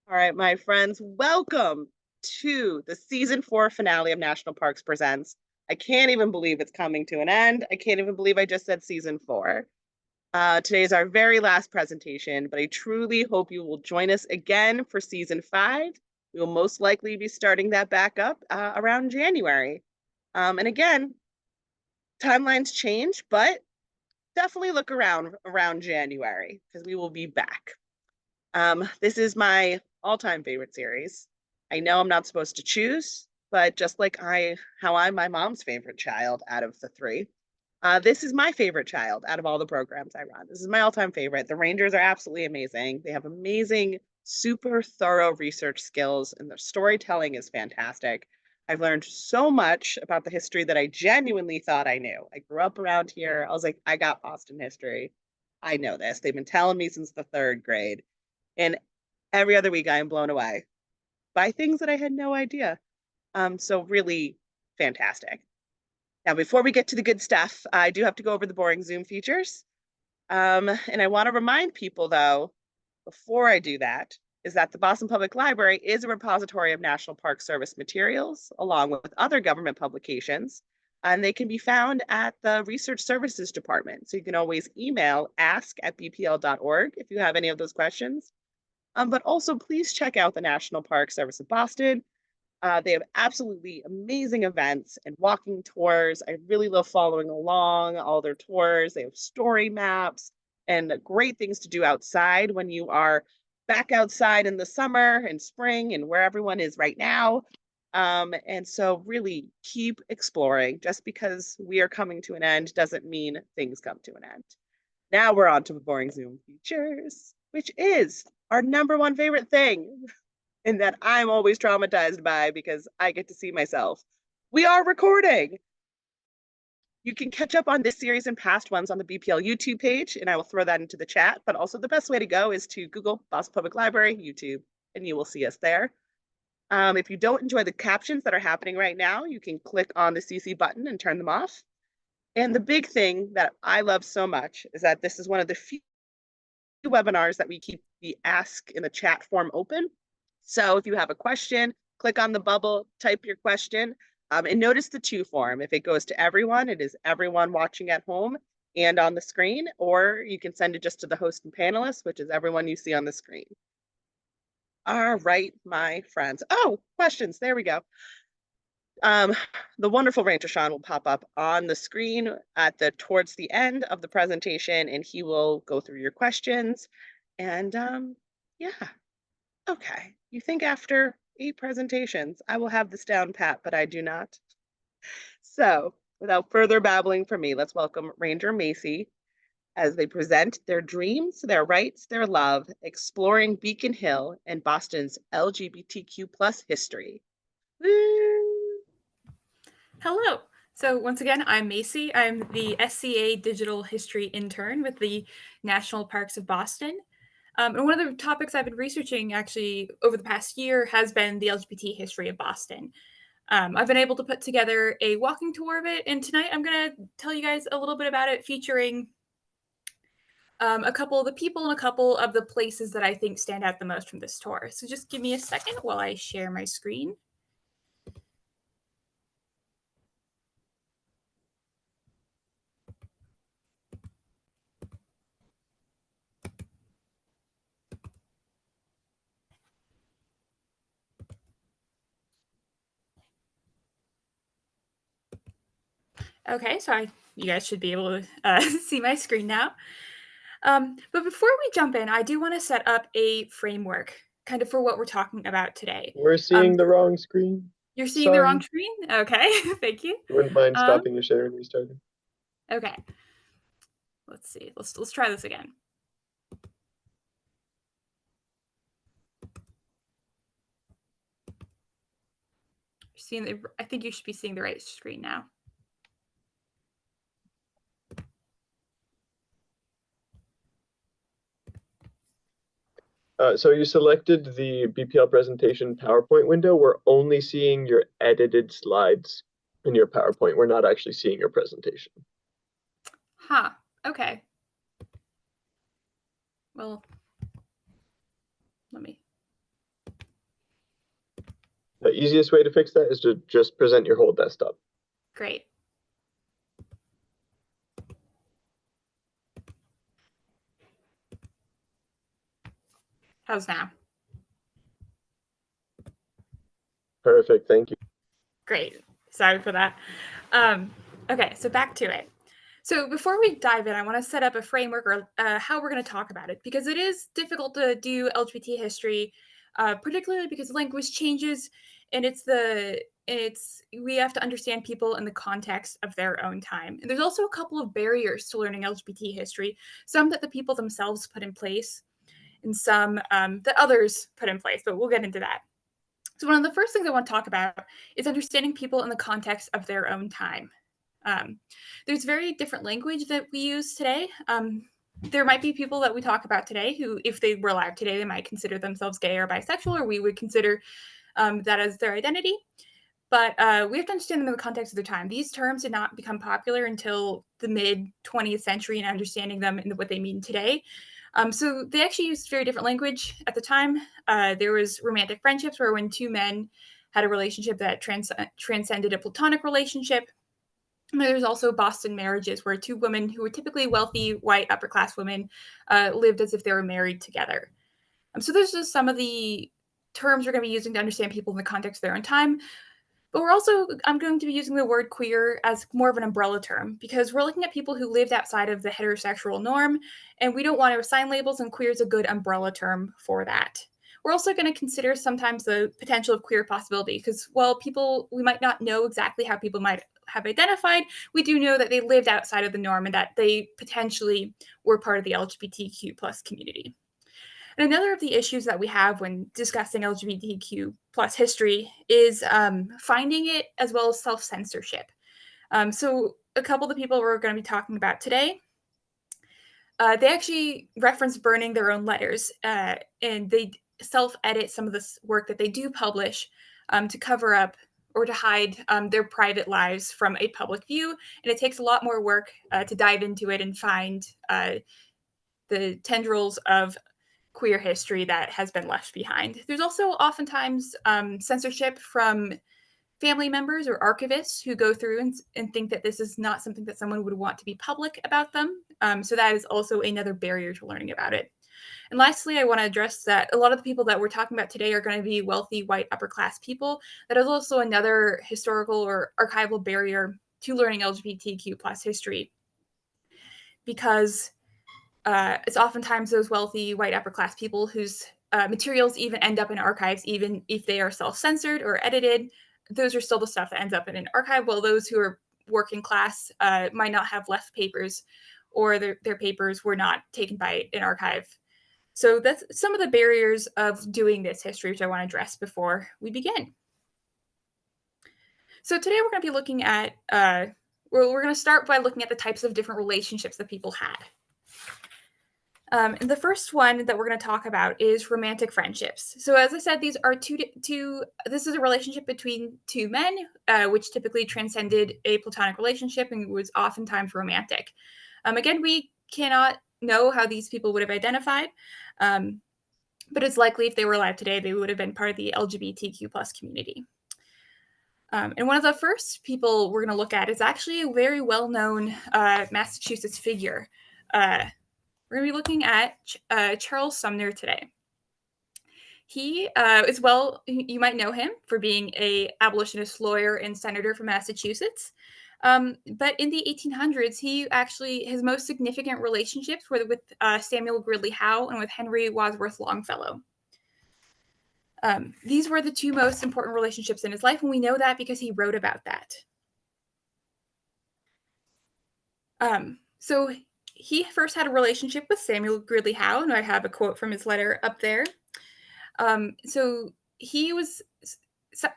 All right, my friends, welcome to the season 4 finale of National Parks Presents. I can't even believe it's coming to an end. I can't even believe I just said season 4. Today is our very last presentation, but I truly hope you will join us again for season 5. We will most likely be starting that back up around January. And again, timelines change, but definitely look around January because we will be back. This is my all-time favorite series. I know I'm not supposed to choose, but just like how I'm my mom's favorite child out of the three, this is my favorite child out of all the programs I run. This is my all-time favorite. The Rangers are absolutely amazing. They have amazing, super thorough research skills, and their storytelling is fantastic. I've learned so much about the history that I genuinely thought I knew. I grew up around here. I was like, I got Boston history. I know this. They've been telling me since the third grade. And every other week I am blown away by things that I had no idea. So really fantastic. Now, before we get to the good stuff, I do have to go over the boring Zoom features. And I want to remind people, though, before I do that, is that the Boston Public Library is a repository of National Park Service materials, along with other government publications, and they can be found at the Research Services Department. So you can always email ask@bpl.org if you have any of those questions. But also, please check out the National Park Service of Boston. They have absolutely amazing events and walking tours. I really love following along all their tours. They have story maps and great things to do outside when you are back outside in the summer and spring and where everyone is right now. And so, really keep exploring. Just because we are coming to an end doesn't mean things come to an end. Now we're on to the boring Zoom features, which is our number one favorite thing, and that I'm always traumatized by because I get to see myself. We are recording. You can catch up on this series and past ones on the BPL YouTube page, and I will throw that into the chat. But also, the best way to go is to Google Boston Public Library YouTube, and you will see us there. If you don't enjoy the captions that are happening right now, you can click on the CC button and turn them off. And the big thing that I love so much is that this is one of the few webinars that we keep the ask in the chat form open. So if you have a question, click on the bubble, type your question, and notice the to form. If it goes to everyone, it is everyone watching at home and on the screen, or you can send it just to the host and panelists, which is everyone you see on the screen. All right, my friends. Oh, questions. There we go. The wonderful Ranger Sean will pop up on the screen towards the end of the presentation, and he will go through your questions. And yeah, okay. You think after 8 presentations, I will have this down pat, but I do not. So without further babbling from me, let's welcome Ranger Macy as they present their dreams, their rights, their love, exploring Beacon Hill and Boston's LGBTQ plus history. Woo! Hello. So once again, I'm Macy. I'm the SCA Digital History Intern with the National Parks of Boston. And one of the topics I've been researching actually over the past year has been the LGBT history of Boston. I've been able to put together a walking tour of it, and tonight I'm going to tell you guys a little bit about it, featuring a couple of the people and a couple of the places that I think stand out the most from this tour. So just give me a second while I share my screen. Okay, so you guys should be able to see my screen now. But before we jump in, I do want to set up a framework kind of for what we're talking about today. We're seeing the wrong screen. You're seeing the wrong screen? Okay, thank you. You wouldn't mind stopping your share and restarting? Okay. Let's see. Let's try this again. I think you should be seeing the right screen now. So you selected the BPL presentation PowerPoint window. We're only seeing your edited slides in your PowerPoint. We're not actually seeing your presentation. Huh. Okay. Well, let me The easiest way to fix that is to just present your whole desktop. Great. How's now? Perfect, thank you. Great. Sorry for that. Okay, so back to it. So before we dive in, I want to set up a framework or how we're going to talk about it, because it is difficult to do LGBT history, particularly because language changes, and we have to understand people in the context of their own time. And there's also a couple of barriers to learning LGBT history, some that the people themselves put in place, and some that others put in place, but we'll get into that. So one of the first things I want to talk about is understanding people in the context of their own time. There's very different language that we use today. There might be people that we talk about today who, if they were alive today, they might consider themselves gay or bisexual, or we would consider that as their identity. But we have to understand them in the context of their time. These terms did not become popular until the mid 20th century, and understanding them and what they mean today. So they actually used very different language at the time. There was romantic friendships, where when two men had a relationship that transcended a platonic relationship. And there's also Boston marriages, where two women who were typically wealthy, white, upper class women lived as if they were married together. So those are just some of the terms we're going to be using to understand people in the context of their own time. But I'm going to be using the word queer as more of an umbrella term, because we're looking at people who lived outside of the heterosexual norm, and we don't want to assign labels, and queer is a good umbrella term for that. We're also going to consider sometimes the potential of queer possibility, because while we might not know exactly how people might have identified, we do know that they lived outside of the norm and that they potentially were part of the LGBTQ plus community. And another of the issues that we have when discussing LGBTQ plus history is finding it, as well as self-censorship. So a couple of the people we're going to be talking about today, they actually reference burning their own letters, and they self-edit some of this work that they do publish to cover up or to hide their private lives from a public view. And it takes a lot more work to dive into it and find the tendrils of queer history that has been left behind. There's also oftentimes censorship from family members or archivists who go through and think that this is not something that someone would want to be public about them. So that is also another barrier to learning about it. And lastly, I want to address that a lot of the people that we're talking about today are going to be wealthy, white, upper class people. That is also another historical or archival barrier to learning LGBTQ plus history, because it's oftentimes those wealthy, white, upper class people whose materials even end up in archives, even if they are self-censored or edited. Those are still the stuff that ends up in an archive, while those who are working class might not have left papers, or their papers were not taken by an archive. So that's some of the barriers of doing this history, which I want to address before we begin. So today we're going to be looking at, we're going to start by looking at the types of different relationships that people had. And the first one that we're going to talk about is romantic friendships. So as I said, these are this is a relationship between two men, which typically transcended a platonic relationship and was oftentimes romantic. Again, we cannot know how these people would have identified, but it's likely if they were alive today, they would have been part of the LGBTQ plus community. And one of the first people we're going to look at is actually a very well-known Massachusetts figure. We're going to be looking at Charles Sumner today. He is you might know him for being an abolitionist lawyer and senator from Massachusetts. But in the 1800s, his most significant relationships were with Samuel Gridley Howe and with Henry Wadsworth Longfellow. These were the two most important relationships in his life, and we know that because he wrote about that. So he first had a relationship with Samuel Gridley Howe, and I have a quote from his letter up there.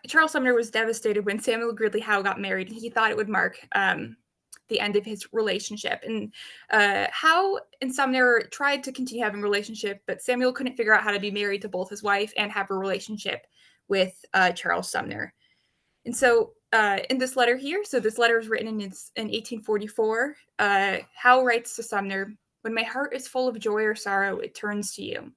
Charles Sumner was devastated when Samuel Gridley Howe got married, and he thought it would mark the end of his relationship. And Howe and Sumner tried to continue having a relationship, but Samuel couldn't figure out how to be married to both his wife and have a relationship with Charles Sumner. And so in this letter here, so this letter was written in 1844, Howe writes to Sumner, "When my heart is full of joy or sorrow, it turns to you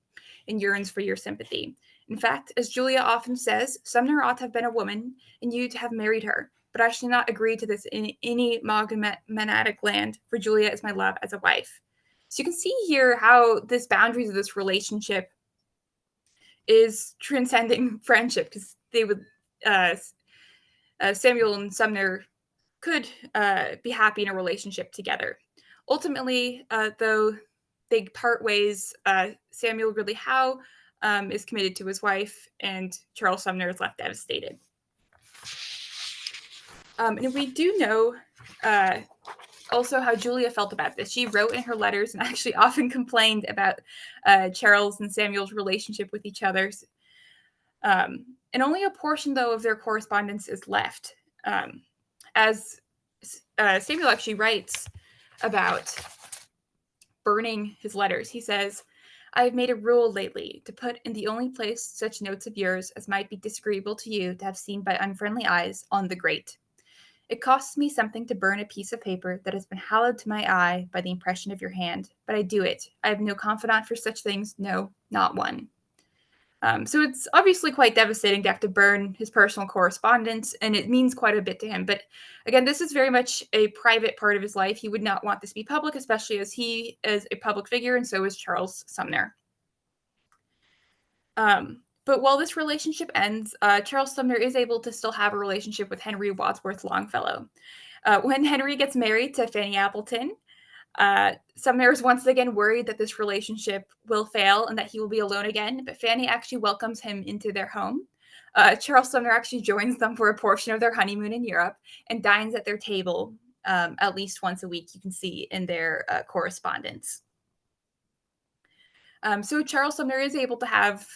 and yearns for your sympathy. In fact, as Julia often says, Sumner ought to have been a woman, and you to have married her. But I shall not agree to this in any monogamnetic land, for Julia is my love as a wife. So you can see here how this boundaries of this relationship is transcending friendship, because they would Samuel and Sumner could be happy in a relationship together. Ultimately, though they part ways, Samuel Ridley Howe is committed to his wife, and Charles Sumner is left devastated. And we do know also how Julia felt about this. She wrote in her letters and actually often complained about Charles and Samuel's relationship with each other. And only a portion, though, of their correspondence is left. As Samuel actually writes about burning his letters, he says, I have made a rule lately to put in the only place such notes of yours as might be disagreeable to you to have seen by unfriendly eyes on the grate. It costs me something to burn a piece of paper that has been hallowed to my eye by the impression of your hand, but I do it. I have no confidant for such things, no, not one. So it's obviously quite devastating to have to burn his personal correspondence, and it means quite a bit to him. But again, this is very much a private part of his life. He would not want this to be public, especially as he is a public figure, and so is Charles Sumner. But while this relationship ends, Charles Sumner is able to still have a relationship with Henry Wadsworth Longfellow. When Henry gets married to Fanny Appleton, Sumner is once again worried that this relationship will fail and that he will be alone again, but Fanny actually welcomes him into their home. Charles Sumner actually joins them for a portion of their honeymoon in Europe and dines at their table at least once a week, you can see in their correspondence. So Charles Sumner is able to have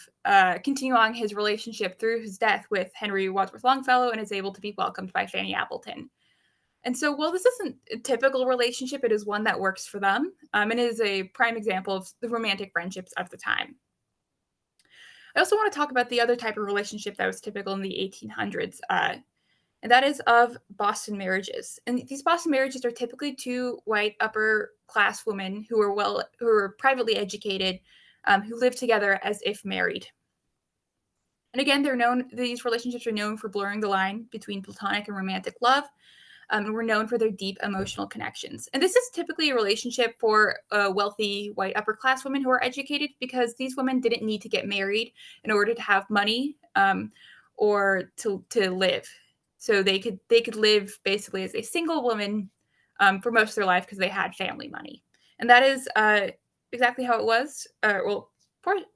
continue on his relationship through his death with Henry Wadsworth Longfellow and is able to be welcomed by Fanny Appleton. And so while this isn't a typical relationship, it is one that works for them, and it is a prime example of the romantic friendships of the time. I also want to talk about the other type of relationship that was typical in the 1800s, and that is of Boston marriages. And these Boston marriages are typically two white upper class women who are privately educated, who live together as if married. And again, these relationships are known for blurring the line between platonic and romantic love, and were known for their deep emotional connections. And this is typically a relationship for wealthy white upper class women who are educated, because these women didn't need to get married in order to have money or to live. So they could live basically as a single woman for most of their life because they had family money. And that is exactly how it was.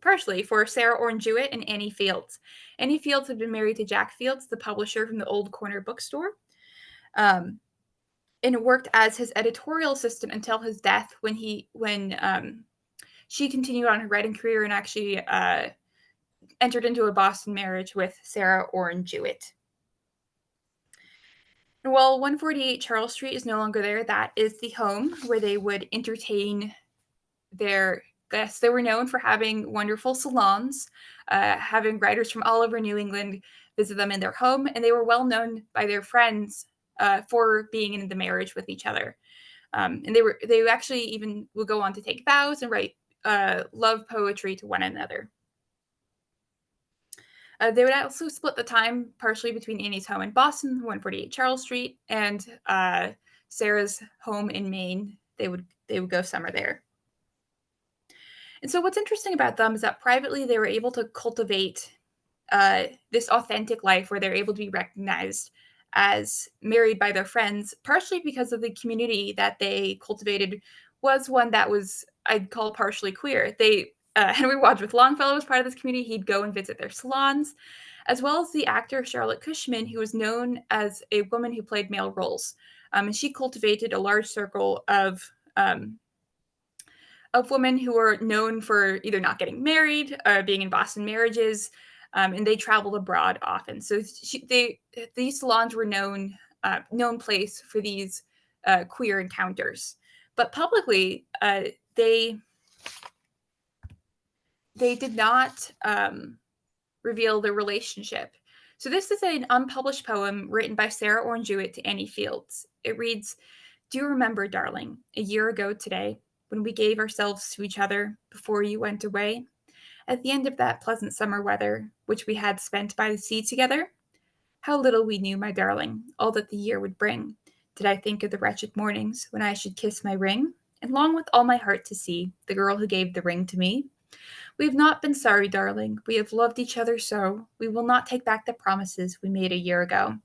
Partially for Sarah Orne Jewett and Annie Fields. Annie Fields had been married to Jack Fields, the publisher from the Old Corner Bookstore. And it worked as his editorial assistant until his death, when she continued on her writing career and actually entered into a Boston marriage with Sarah Orne Jewett. And while 148 Charles Street is no longer there, that is the home where they would entertain their guests. They were known for having wonderful salons, having writers from all over New England visit them in their home, and they were well known by their friends for being in the marriage with each other. And they actually even would go on to take vows and write love poetry to one another. They would also split the time partially between Annie's home in Boston, 148 Charles Street, and Sarah's home in Maine. They would go summer there. And so what's interesting about them is that privately they were able to cultivate this authentic life where they're able to be recognized as married by their friends, partially because of the community that they cultivated was one that was, I'd call, partially queer. Henry Wadsworth Longfellow was part of this community. He'd go and visit their salons, as well as the actor Charlotte Cushman, who was known as a woman who played male roles. And she cultivated a large circle of women who were known for either not getting married, being in Boston marriages, and they traveled abroad often. So these salons were known place for these queer encounters. But publicly, they did not reveal their relationship. So this is an unpublished poem written by Sarah Orne Jewett to Annie Fields. It reads, "Do you remember, darling, a year ago today, when we gave ourselves to each other before you went away? At the end of that pleasant summer weather, which we had spent by the sea together, how little we knew, my darling, all that the year would bring. Did I think of the wretched mornings when I should kiss my ring, and long with all my heart to see the girl who gave the ring to me? We have not been sorry, darling. We have loved each other so. We will not take back the promises we made a year ago.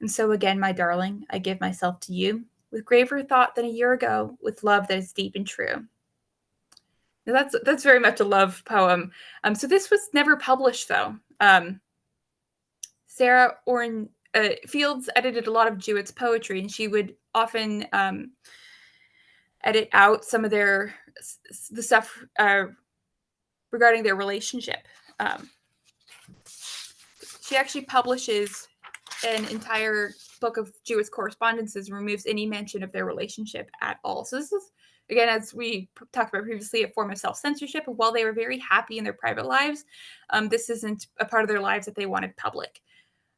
And so again, my darling, I give myself to you, with graver thought than a year ago, with love that is deep and true. Now that's very much a love poem. So this was never published, though. Sarah Orne Fields edited a lot of Jewett's poetry, and she would often edit out some of the stuff regarding their relationship. She actually publishes an entire book of Jewett's correspondences and removes any mention of their relationship at all. So this is, again, as we talked about previously, a form of self-censorship. While they were very happy in their private lives, this isn't a part of their lives that they wanted public,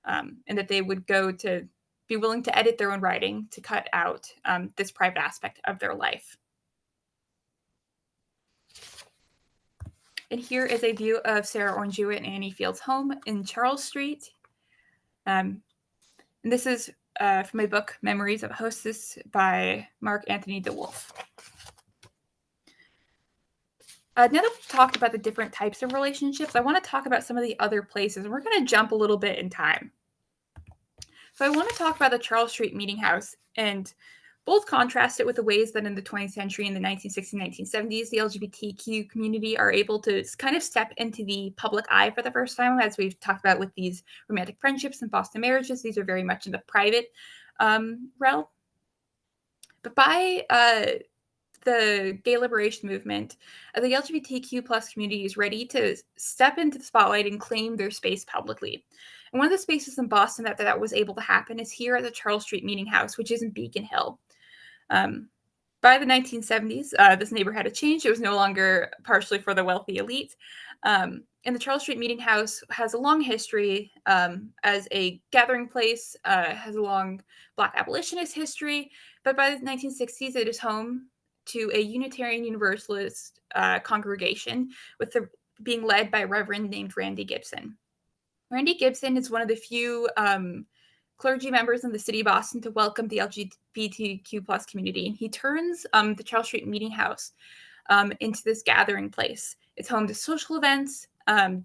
and that they would go to be willing to edit their own writing to cut out this private aspect of their life. And here is a view of Sarah Orne Jewett and Annie Fields' home in Charles Street. And this is from my book, Memories of a Hostess by Mark Anthony DeWolf. Now that we've talked about the different types of relationships, I want to talk about some of the other places. And we're going to jump a little bit in time. So I want to talk about the Charles Street Meeting House and both contrast it with the ways that in the 20th century, in the 1960s, 1970s, the LGBTQ community are able to kind of step into the public eye for the first time, as we've talked about with these romantic friendships and Boston marriages. These are very much in the private realm. But by the gay liberation movement, the LGBTQ plus community is ready to step into the spotlight and claim their space publicly. And one of the spaces in Boston that was able to happen is here at the Charles Street Meeting House, which is in Beacon Hill. By the 1970s, this neighborhood had changed. It was no longer partially for the wealthy elite. And the Charles Street Meeting House has a long history as a gathering place, has a long Black abolitionist history. But by the 1960s, it is home to a Unitarian Universalist congregation, with being led by a reverend named Randy Gibson. Randy Gibson is one of the few clergy members in the city of Boston to welcome the LGBTQ plus community. And he turns the Charles Street Meeting House into this gathering place. It's home to social events,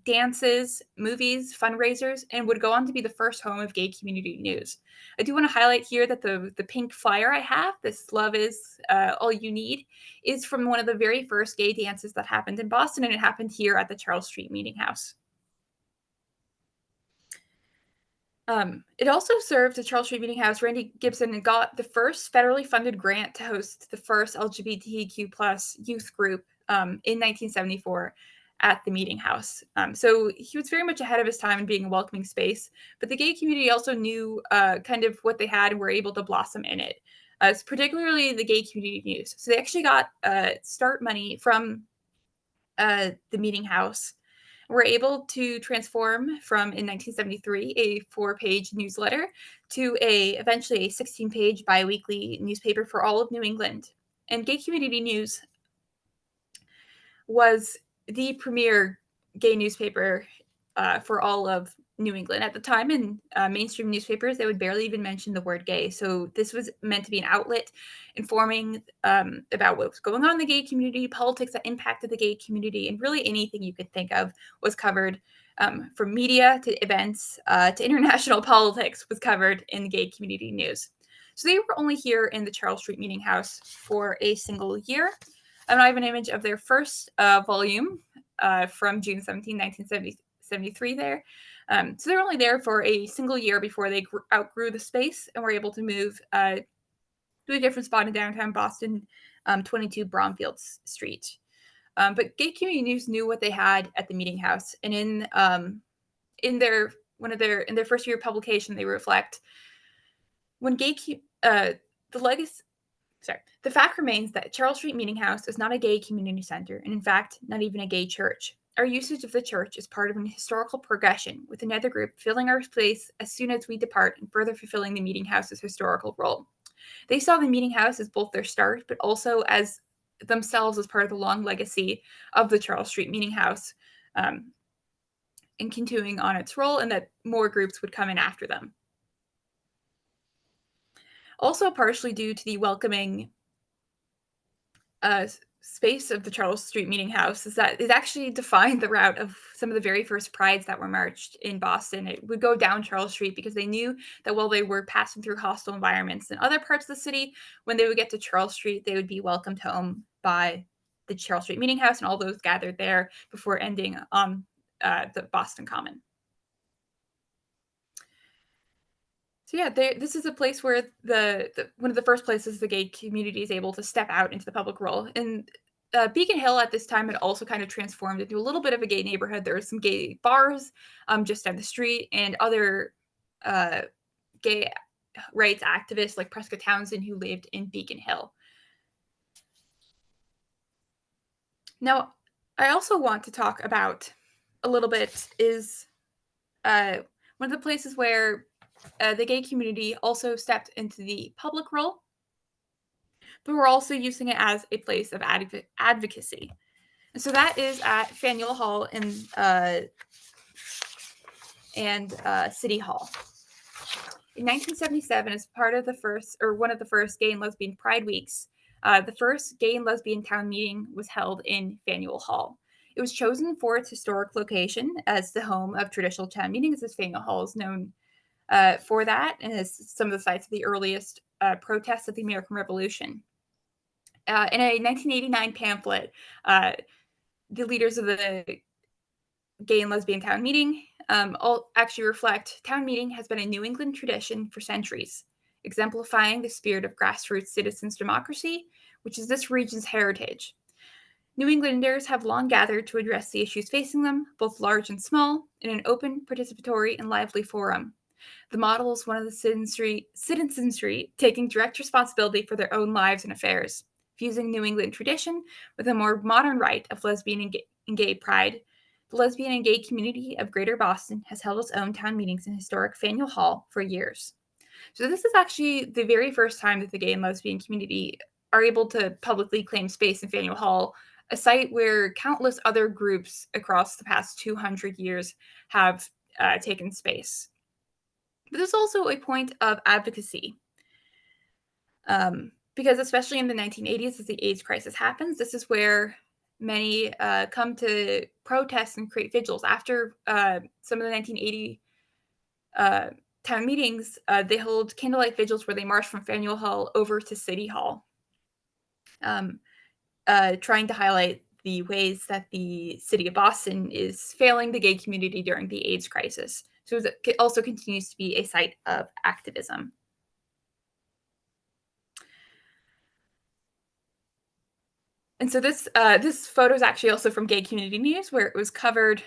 dances, movies, fundraisers, and would go on to be the first home of gay community news. I do want to highlight here that the pink flyer I have, this Love Is All You Need, is from one of the very first gay dances that happened in Boston, and it happened here at the Charles Street Meeting House. It also served the Charles Street Meeting House. Randy Gibson got the first federally funded grant to host the first LGBTQ plus youth group in 1974 at the Meeting House. So he was very much ahead of his time in being a welcoming space, but the gay community also knew kind of what they had and were able to blossom in it, particularly the gay community news. So they actually got start money from the Meeting House. Were able to transform from, in 1973, a 4-page newsletter to eventually a 16-page biweekly newspaper for all of New England. And Gay Community News was the premier gay newspaper for all of New England. At the time, in mainstream newspapers, they would barely even mention the word gay. So this was meant to be an outlet informing about what was going on in the gay community, politics that impacted the gay community, and really anything you could think of was covered. From media to events to international politics was covered in the gay community news. So they were only here in the Charles Street Meeting House for a single year. And I have an image of their first volume from June 17, 1973 there. So they're only there for a single year before they outgrew the space and were able to move to a different spot in downtown Boston, 22 Bromfield Street. But Gay Community News knew what they had at the Meeting House, and in their first year of publication, they reflect when the fact remains that Charles Street Meeting House is not a gay community center, and in fact, not even a gay church. Our usage of the church is part of an historical progression, with another group filling our place as soon as we depart and further fulfilling the Meeting House's historical role. They saw the Meeting House as both their start, but also as themselves as part of the long legacy of the Charles Street Meeting House, and continuing on its role, and that more groups would come in after them. Also partially due to the welcoming space of the Charles Street Meeting House is that it actually defined the route of some of the very first prides that were marched in Boston. It would go down Charles Street because they knew that while they were passing through hostile environments in other parts of the city, when they would get to Charles Street, they would be welcomed home by the Charles Street Meeting House and all those gathered there before ending on the Boston Common. So yeah, this is a place where one of the first places the gay community is able to step out into the public role. And Beacon Hill at this time had also kind of transformed into a little bit of a gay neighborhood. There were some gay bars just down the street, and other gay rights activists like Prescott Townsend who lived in Beacon Hill. Now, I also want to talk about a little bit is one of the places where the gay community also stepped into the public role, but we're also using it as a place of advocacy. And so that is at Faneuil Hall and City Hall. In 1977, as part of one of the first gay and lesbian Pride Weeks, the first gay and lesbian town meeting was held in Faneuil Hall. It was chosen for its historic location as the home of traditional town meetings, as Faneuil Hall is known for that, and as some of the sites of the earliest protests of the American Revolution. In a 1989 pamphlet, the leaders of the gay and lesbian town meeting all actually reflect town meeting has been a New England tradition for centuries, exemplifying the spirit of grassroots citizens' democracy, which is this region's heritage. New Englanders have long gathered to address the issues facing them, both large and small, in an open, participatory, and lively forum. The model is one of the citizenry taking direct responsibility for their own lives and affairs, fusing New England tradition with a more modern rite of lesbian and gay pride. The lesbian and gay community of Greater Boston has held its own town meetings in historic Faneuil Hall for years. So this is actually the very first time that the gay and lesbian community are able to publicly claim space in Faneuil Hall, a site where countless other groups across the past 200 years have taken space. But there's also a point of advocacy. Because especially in the 1980s, as the AIDS crisis happens, this is where many come to protest and create vigils. After some of the 1980 town meetings, they hold candlelight vigils where they march from Faneuil Hall over to City Hall, trying to highlight the ways that the city of Boston is failing the gay community during the AIDS crisis. So it also continues to be a site of activism. And so this photo is actually also from Gay Community News, where it was covered.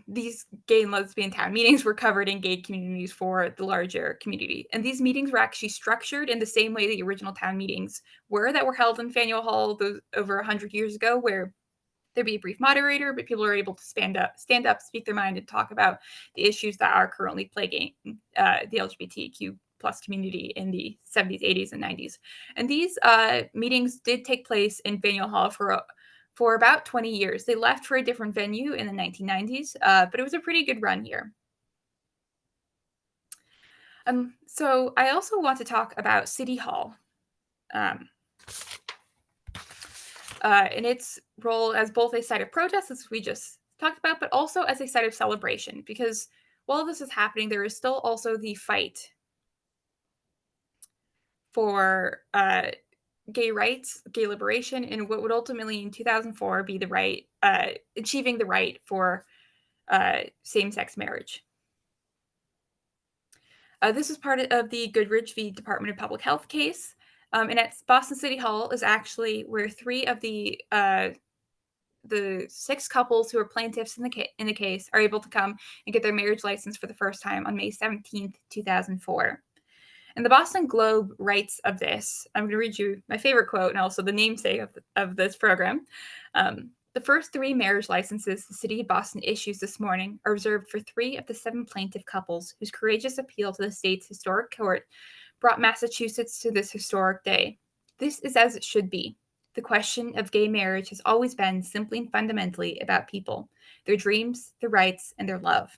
These gay and lesbian town meetings were covered in gay communities for the larger community. And these meetings were actually structured in the same way the original town meetings were that were held in Faneuil Hall over 100 years ago, where there'd be a brief moderator, but people are able to stand up, speak their mind, and talk about the issues that are currently plaguing the LGBTQ plus community in the 70s, 80s, and 90s. And these meetings did take place in Faneuil Hall for about 20 years. They left for a different venue in the 1990s, but it was a pretty good run here. So I also want to talk about City Hall. In its role as both a site of protest, as we just talked about, but also as a site of celebration, because while this is happening, there is still also the fight for gay rights, gay liberation, and what would ultimately in 2004 be the right, achieving the right for same-sex marriage. This is part of the Goodrich v. Department of Public Health case. And at Boston City Hall is actually where 3 of the 6 couples who are plaintiffs in the case are able to come and get their marriage license for the first time on May 17th, 2004. And the Boston Globe writes of this. I'm going to read you my favorite quote and also the namesake of this program. The first 3 marriage licenses the city of Boston issues this morning are reserved for 3 of the 7 plaintiff couples whose courageous appeal to the state's historic court brought Massachusetts to this historic day. This is as it should be. The question of gay marriage has always been simply and fundamentally about people. their dreams, their rights, and their love.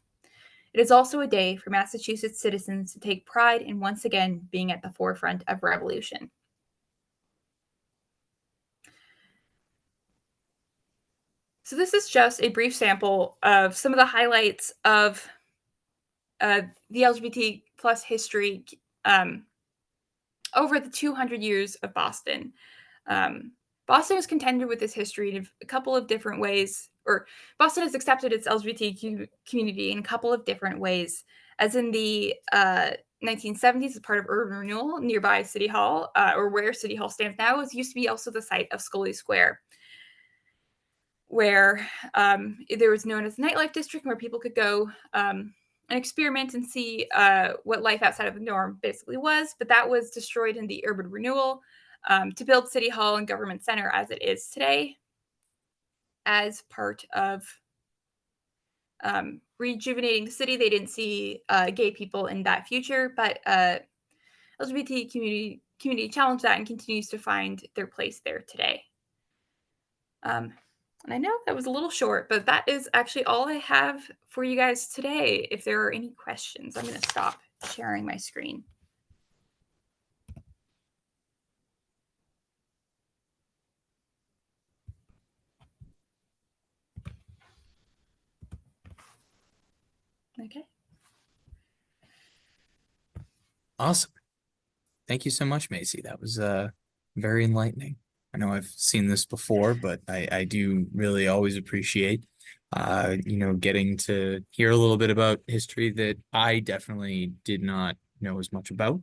It is also a day for Massachusetts citizens to take pride in once again being at the forefront of revolution. So this is just a brief sample of some of the highlights of the LGBT plus history over the 200 years of Boston. Boston has contended with this history in a couple of different ways, or Boston has accepted its LGBTQ community in a couple of different ways, as in the 1970s as part of urban renewal nearby City Hall, or where City Hall stands now, it used to be also the site of Scully Square, where there was known as a nightlife district where people could go and experiment and see what life outside of the norm basically was. But that was destroyed in the urban renewal to build City Hall and Government Center as it is today, as part of rejuvenating the city. They didn't see gay people in that future, but LGBT community challenged that and continues to find their place there today. And I know that was a little short, but that is actually all I have for you guys today. If there are any questions, I'm going to stop sharing my screen. Okay. Awesome. Thank you so much, Macy. That was very enlightening. I know I've seen this before, but I do really always appreciate getting to hear a little bit about history that I definitely did not know as much about.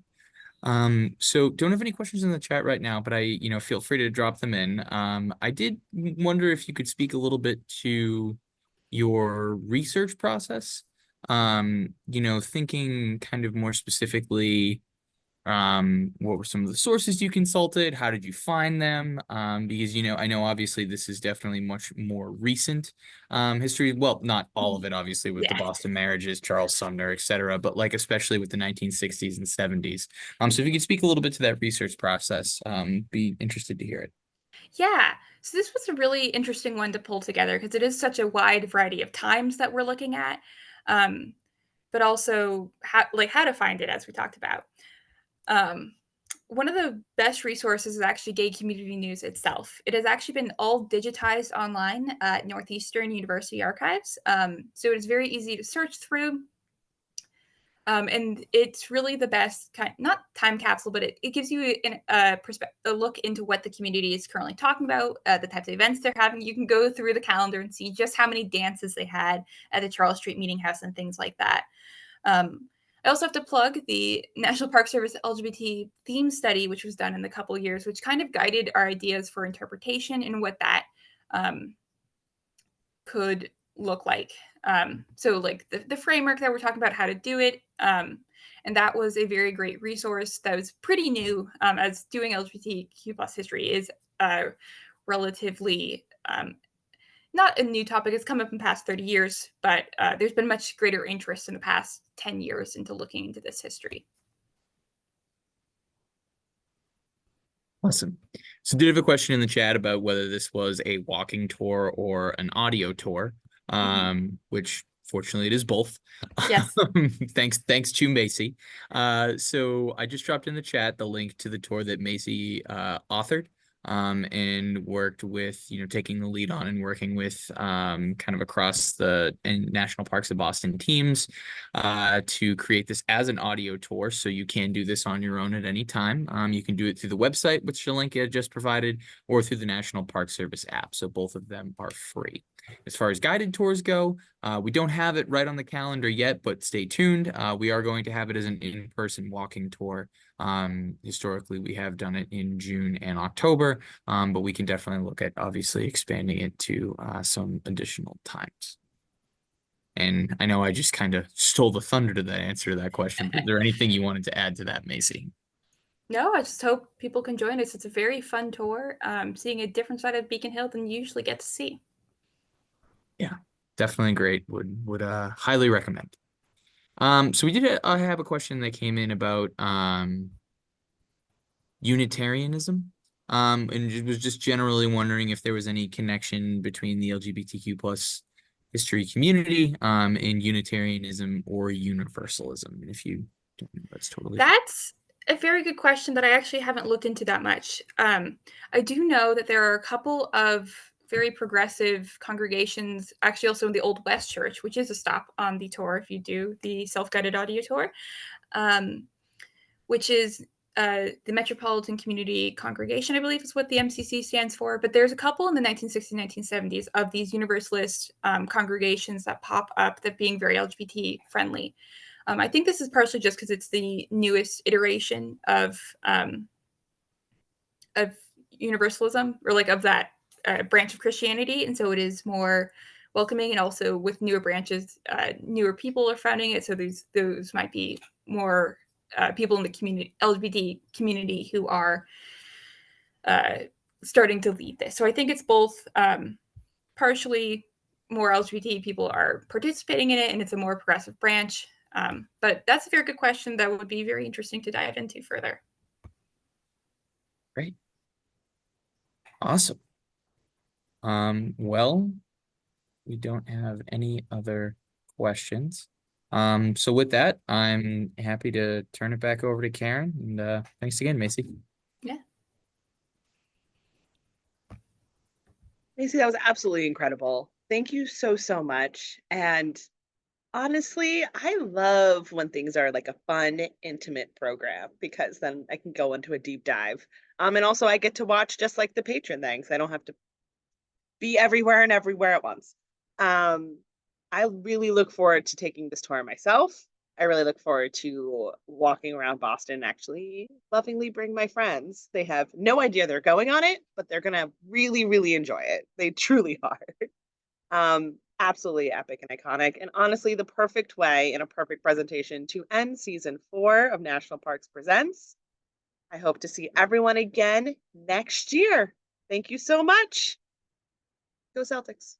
So don't have any questions in the chat right now, but I feel free to drop them in. I did wonder if you could speak a little bit to your research process. Thinking kind of more specifically, what were some of the sources you consulted? How did you find them? Because I know obviously this is definitely much more recent history. Well, not all of it, obviously, with the Boston marriages, Charles Sumner, etc., but like especially with the 1960s and 70s. So if you could speak a little bit to that research process, be interested to hear it. Yeah. So this was a really interesting one to pull together because it is such a wide variety of times that we're looking at, but also how to find it, as we talked about. One of the best resources is actually Gay Community News itself. It has actually been all digitized online at Northeastern University Archives. So it is very easy to search through. And it's really the best not time capsule, but it gives you a look into what the community is currently talking about, the types of events they're having. You can go through the calendar and see just how many dances they had at the Charles Street Meeting House and things like that. I also have to plug the National Park Service LGBT theme study, which was done in a couple of years, which kind of guided our ideas for interpretation and what that could look like. So like the framework that we're talking about, how to do it. And that was a very great resource that was pretty new, as doing LGBTQ plus history is relatively not a new topic. It's come up in the past 30 years, but there's been much greater interest in the past 10 years into looking into this history. Awesome. So did have a question in the chat about whether this was a walking tour or an audio tour, which fortunately it is both. Yes. Thanks to Macy. So I just dropped in the chat the link to the tour that Macy authored. And worked with, taking the lead on and working with kind of across the National Parks of Boston teams to create this as an audio tour. So you can do this on your own at any time. You can do it through the website, which the link I just provided, or through the National Park Service app. So both of them are free. As far as guided tours go, we don't have it right on the calendar yet, but stay tuned. We are going to have it as an in-person walking tour. Historically, we have done it in June and October, but we can definitely look at obviously expanding it to some additional times. And I know I just kind of stole the thunder to that answer to that question, but is there anything you wanted to add to that, Macy? No, I just hope people can join us. It's a very fun tour, seeing a different side of Beacon Hill than you usually get to see. Yeah, definitely great. Would highly recommend. So we did I have a question that came in about Unitarianism. And was just generally wondering if there was any connection between the LGBTQ plus history community, in Unitarianism or Universalism. And if you don't know, that's totally fine. That's a very good question that I actually haven't looked into that much. I do know that there are a couple of very progressive congregations, actually also in the Old West Church, which is a stop on the tour if you do the self-guided audio tour, which is the Metropolitan Community Congregation, I believe is what the MCC stands for. But there's a couple in the 1960s, 1970s of these Universalist congregations that pop up that being very LGBT friendly. I think this is partially just because it's the newest iteration of Universalism, or like of that branch of Christianity, and so it is more welcoming, and also with newer branches, newer people are founding it, so those might be more people in the community, LGBT community, who are starting to lead this. So I think it's both partially more LGBT people are participating in it, and it's a more progressive branch. But that's a very good question that would be very interesting to dive into further. Great. Awesome. Well, we don't have any other questions. So with that, I'm happy to turn it back over to Karen. And thanks again, Macy. Yeah. Macy, that was absolutely incredible. Thank you so, so much. And honestly, I love when things are like a fun, intimate program, because then I can go into a deep dive. And also I get to watch just like the patron things. I don't have to be everywhere and everywhere at once. I really look forward to taking this tour myself. I really look forward to walking around Boston and actually lovingly bring my friends. They have no idea they're going on it, but they're gonna really, really enjoy it. They truly are. Absolutely epic and iconic, and honestly, the perfect way and a perfect presentation to end season 4 of National Parks Presents. I hope to see everyone again next year. Thank you so much. Go Celtics.